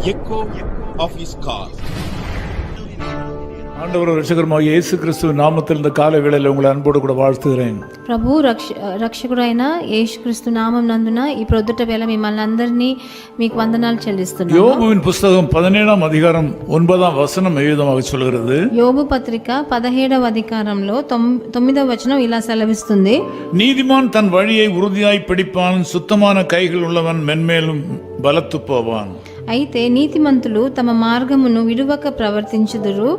echo of his call. ஆண்டவர் ரட்சகருமாகிய இயேசு கிறிஸ்துவ நாமத்தில் இந்த காலை வேளையில் உங்களை அன்போடு கூட வாழ்த்துகிறேன். ప్రభు రక్షకుడైన యేసుక్రీస్తు నామం నందున ఈ ప్రొద్దుట వేళ మిమ్మల్ని అందరినీ మీకు వందనాలు చెల్లిస్తున్నాను. யோபுவின் புத்தகம் 17ஆம் அதிகாரம் 9ஆம் வசனம் விதமாக சொல்கிறது. యోబు పత్రిక 17వ అధికారంలో 9వ వచనం ఇలా సెలవిస్తుంది. நீதிமான் தன் வழியை உறுதியாய் பிடிப்பான், சுத்தமான கைகள் உள்ளவன் மென்மேலும் பலத்து போவான். అయితే నీతిమంతులు తమ మార్గమును విడువక ప్రవర్తించుదురు,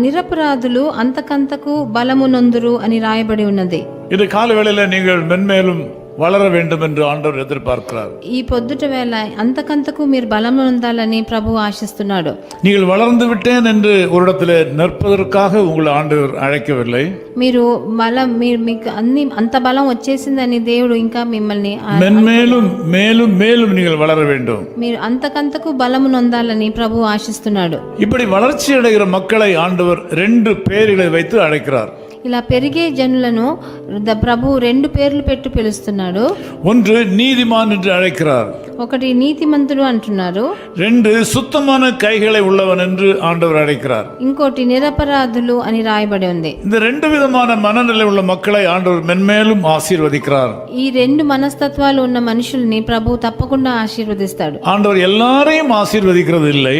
నిరపరాధులు అంతకంతకు బలమునొందురు అని రాయబడి ఉన్నది. இந்த கால வேளையில நீங்கள் மென்மேலும் வளர வேண்டும் என்று ஆண்டவர் எதிர்பார்க்கிறார். ఈ పొద్దుట వేళ అంతకంతకు మీరు బలం పొందాలని ప్రభు ఆశిస్తున్నాడు. நீங்கள் வளர்ந்து விட்டேன் என்று ஒரு இடத்துல நிற்பதற்காக உங்களை ஆண்டவர் அழைக்கவில்லை. మీరు మీకు అన్ని అంత బలం వచ్చేసిందని దేవుడు ఇంకా మిమ్మల్ని மென்மேலும் மேலும் மேலும் நீங்கள் வளர வேண்டும். మీరు అంతకంతకు బలము నొందాలని ప్రభు ఆశిస్తున్నాడు. இப்படி வளர்ச்சி அடைகிற மக்களை ஆண்டவர் 2 பெயர்களை வைத்து அழைக்கிறார். ఇలా పెరిగే జనులను ప్రభు 2 పేర్లు పెట్టి పిలుస్తున్నాడు. ஒன்று நீதிமான் என்று அழைக்கிறார். ఒకటి నీతిమంతుడు అంటున్నారు. 2 சுத்தமான கைகளை உள்ளவன் என்று ஆண்டவர் அழைக்கிறார். ఇంకోటి నిరపరాధులు అని రాయబడి ఉంది. இந்த 2 விதமான மனநிலை உள்ள மக்களை ஆண்டவர் மென்மேலும் ஆசீர்வதிக்கிறார். ఈ 2 మనస్తత్వాలు ఉన్న మనుషుల్ని ప్రభు తప్పకుండా ఆశీర్వదిస్తాడు. ஆண்டவர் எல்லாரையும் ஆசீர்வதிக்கிறது இல்லை.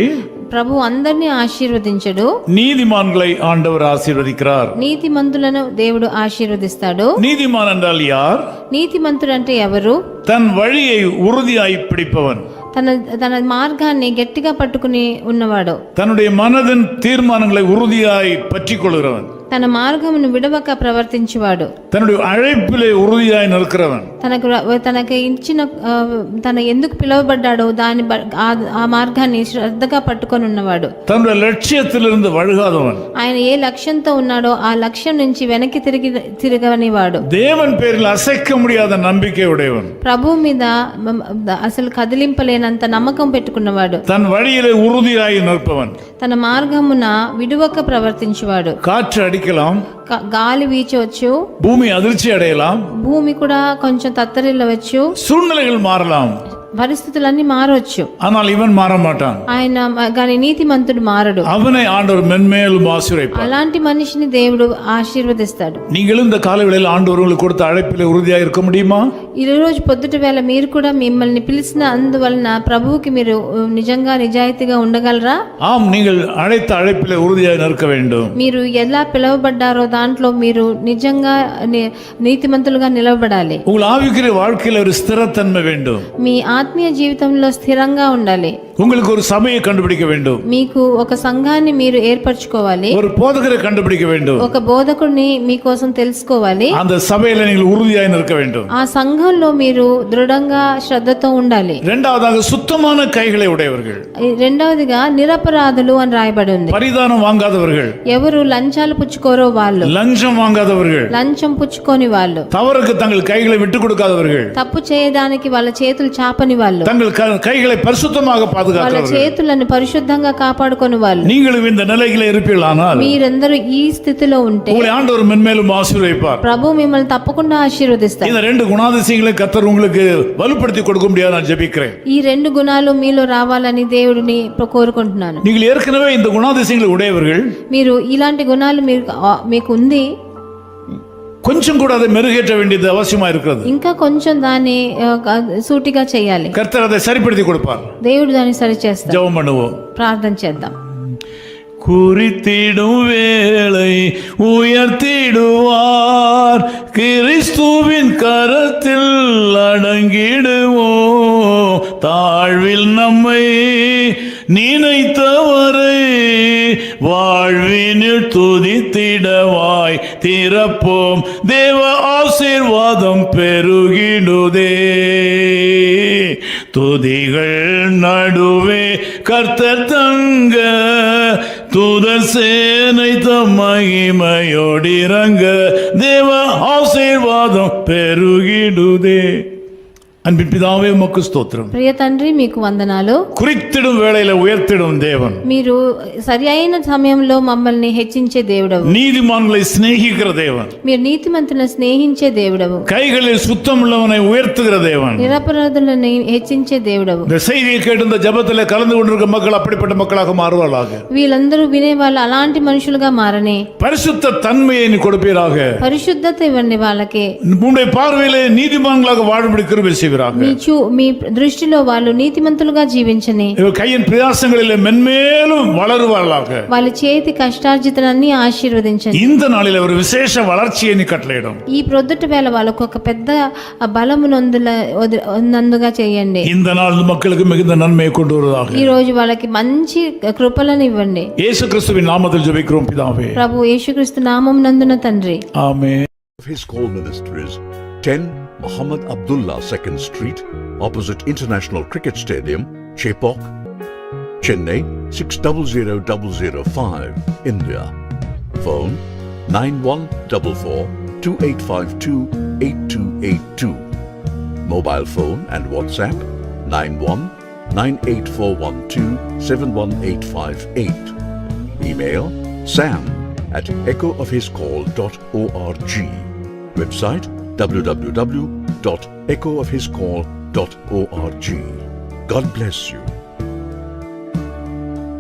ప్రభు అందరినీ ఆశీర్వదించడు. நீதிமான்களை ஆண்டவர் ஆசீர்வதிக்கிறார். నీతిమంతులను దేవుడు ఆశీర్వదిస్తాడు. நீதிமான் என்றால் யார்? నీతిమంతుడు అంటే ఎవరు? தன் வழியை உறுதியாய் பிடிப்பவன், తన మార్గాన్ని గట్టిగా పట్టుకుని ఉన్నవాడు, தன்னுடைய மனதின் தீர்மானங்களை உறுதியாய் பற்றிக் கொள்கிறவன், తన మార్గమును విడవక ప్రవర్తించువాడు, தன்னுடைய அழைப்பிலே உறுதியாய் நிற்கிறவன், తనకి ఇచ్చిన తన ఎందుకు పిలువబడ్డాడో దాని ఆ మార్గాన్ని శ్రద్ధగా పట్టుకొని ఉన్నవాడు, தன்னுடைய லட்சியத்திலிருந்து வழுகாதவன், ఆయన ఏ లక్ష్యంతో ఉన్నాడో ఆ లక్ష్యం నుంచి వెనక్కి తిరగనివాడు, தேவன் பேரில் அசைக்க முடியாத நம்பிக்கை உடையவன், ప్రభు మీద అసలు కదిలింపలేనంత నమ్మకం పెట్టుకున్నవాడు, தன் வழியிலே உறுதியாய் நிற்பவன், తన మార్గమున విడువక ప్రవర్తించువాడు. காற்று அடிக்கலாம், గాలి వీచవచ్చు, பூமி அதிர்ச்சி அடையலாம், భూమి కూడా కొంచెం తత్తరిల్లవచ్చు, சூழ்நிலைகள் மாறலாம், పరిస్థితులన్నీ మారవచ్చు, ஆனால் இவன் மாற மாட்டான். ఆయన గాని నీతిమంతుడు మారడు. அவனை ஆண்டவர் மென்மேலும் ஆசீர்வதிப்பார். అలాంటి మనిషిని దేవుడు ఆశీర్వదిస్తాడు. நீங்களும் இந்த காலவேளையில் ஆண்டவர் உங்களுக்கு கொடுத்த அழைப்பிலே உறுதியாக இருக்க முடியுமா? ఈ రోజు పొద్దుట వేళ మీరు కూడా మిమ్మల్ని పిలిచిన అందువలన ప్రభువుకి మీరు నిజంగా నిజాయితీగా ఉండగలరా? ஆம், நீங்கள் அழைத்த அழைப்பிலே உறுதியாக நிற்க வேண்டும். మీరు ఎలా పిలువబడ్డారో దాంట్లో మీరు నిజంగా నీతిమంతులుగా నిలవబడాలి. உங்கள் ஆவிக்குரிய வாழ்க்கையில் ஒரு ஸ்திரத்தன்மை வேண்டும். మీ ఆత్మీయ జీవితంలో స్థిరంగా ఉండాలి. உங்களுக்கு ஒரு சபையை கண்டுபிடிக்க வேண்டும். మీకు ఒక సంఘాన్ని మీరు ఏర్పరచుకోవాలి. ஒரு போதகரை கண்டுபிடிக்க வேண்டும். ఒక బోధకుడిని మీకోసం తెలుసుకోవాలి. அந்த சபையில நீங்கள் உறுதியாக நிற்க வேண்டும். ఆ సంఘంలో మీరు దృఢంగా శ్రద్ధతో ఉండాలి. இரண்டாவதாக சுத்தமான கைகளை உடையவர்கள். రెండవదిగా నిరపరాధులు అని రాయబడి ఉంది. பரிதானம் வாங்காதவர்கள். ఎవరు లంచాలు పుచ్చుకోరో వాళ్ళు. லஞ்சம் வாங்காதவர்கள். లంచం పుచ్చుకోని వాళ్ళు. தவறுக்கு தங்கள் கைகளை விட்டு கொடுக்காதவர்கள். తప్పు చేయడానికి వాళ్ళ చేతులు చాపని వాళ్ళు. தங்கள் கைகளை பரிசுத்தமாக వాళ్ళ பாதுகாக்கிறவர்கள். చేతులను పరిశుద్ధంగా కాపాడుకొని వాళ్ళు. நீங்களும் இந்த நிலையிலே இருப்பீர்களானால் మీరందరూ ఈ స్థితిలో ఉంటే உங்களை ஆண்டவர் மென்மேலும் ஆசீர்வதிப்பார். ప్రభు మిమ్మల్ని తప్పకుండా ఆశీర్వదిస్తాడు. இந்த 2 குணாதிசயங்களை கர்த்தர் உங்களுக்கு வலுப்படுத்தி கொடுக்க முடியாது நான் ஜெபிக்கிறேன். ఈ 2 గుణాలు మీలో రావాలని దేవుడిని కోరుకుంటున్నాను. நீங்கள் ஏற்கனவே இந்த குணாதிசயங்களை உடையவர்கள். మీరు ఇలాంటి గుణాలు మీకు ఉంది, கொஞ்சம் கூட அதை மெருகேற்ற வேண்டியது அவசியமா இருக்கிறது. ఇంకా కొంచెం దాన్ని సూటిగా చేయాలి. கர்த்தர் அதை சரிப்படுத்தி கொடுப்பார். దేవుడు దాన్ని సరి చేస్తాడు. ஜெபம் பண்ணுவோம், ప్రార్థన చేద్దాం. குறித்திடும் வேளை உயர்த்திடுவார், கிறிஸ்துவின் கரத்தில் அடங்கிடுவோம். தாழ்வில் நம்மை நினைத்தவரை வாழ்வினில் துதித்திடவாய் திறப்போம். தேவ ஆசீர்வாதம் பெருகிடுதே. துதிகள் நடுவே கர்த்தர் தங்க, தூதர் சேனை தம் மகிமையோடிறங்க. தேவ ஆசீர்வாதம் பெருகிடுதே. அன்பின் பிதாவே உமக்கு ஸ்தோத்திரம். ప్రియ తండ్రి మీకు వందనాలు. குறித்திடும் வேளையில உயர்த்திடும் தேவன். మీరు సరి అయిన సమయంలో మమ్మల్ని హెచ్చించే దేవుడవు. நீதிமான்களை சிநேகிக்கிற தேவன். మీరు నీతిమంతులను స్నేహించే దేవుడవు. கைகளில் சுத்தம் உள்ளவனை உயர்த்துகிற தேவன். నిరపరాధులను హెచ్చించే దేవుడవు. இந்த செய்தியை கேட்டு இந்த ஜெபத்தில் கலந்து கொண்டிருக்கிற மக்கள் அப்படிப்பட்ட மக்களாக மாறுவார்களாக. వీళ్ళందరూ వినే వాళ్ళు అలాంటి మనుషులుగా మారనే. பரிசுத்த தன்மையை நீ கொடுப்பீராக. పరిశుద్ధత ఇవ్వండి వాళ్ళకి. உம்முடைய பார்வையிலே நீதிமான்களாக வாழும்படி கிருபை செய்வீராக. మీ దృష్టిలో వాళ్ళు నీతిమంతులుగా జీవించని. இவர் கையின் பிரயாசங்களிலே மென்மேலும் வளருவார்களாக. వాళ్ళ చేతి కష్టార్జితనాన్ని ఆశీర్వదించండి. இந்த நாளில் ஒரு விசேஷ வளர்ச்சியை நீ கட்டளையிடும். ఈ ప్రొద్దుట వేళ వాళ్ళకు ఒక పెద్ద బలము నందుగా చేయండి. இந்த நாள் மக்களுக்கு மிகுந்த நன்மையை கொண்டு வருவதாக. ఈ రోజు వాళ్ళకి మంచి కృపలను ఇవ్వండి. இயேசு கிறிஸ்துவின் நாமத்தில் ஜெபிக்கிறோம் பிதாவே. ప్రభు యేసుక్రీస్తు నామం నందున తండ్రి. ఆమేన్. His call ministries 10 Muhammad Abdullah 2nd Street, opposite International Cricket Stadium, Chepauk, Chennai 600005, India. Phone 914428528282. Mobile phone and WhatsApp 919841271858. Email sam@echoofhiscall.org. Website www.echoofhiscall.org. God bless you.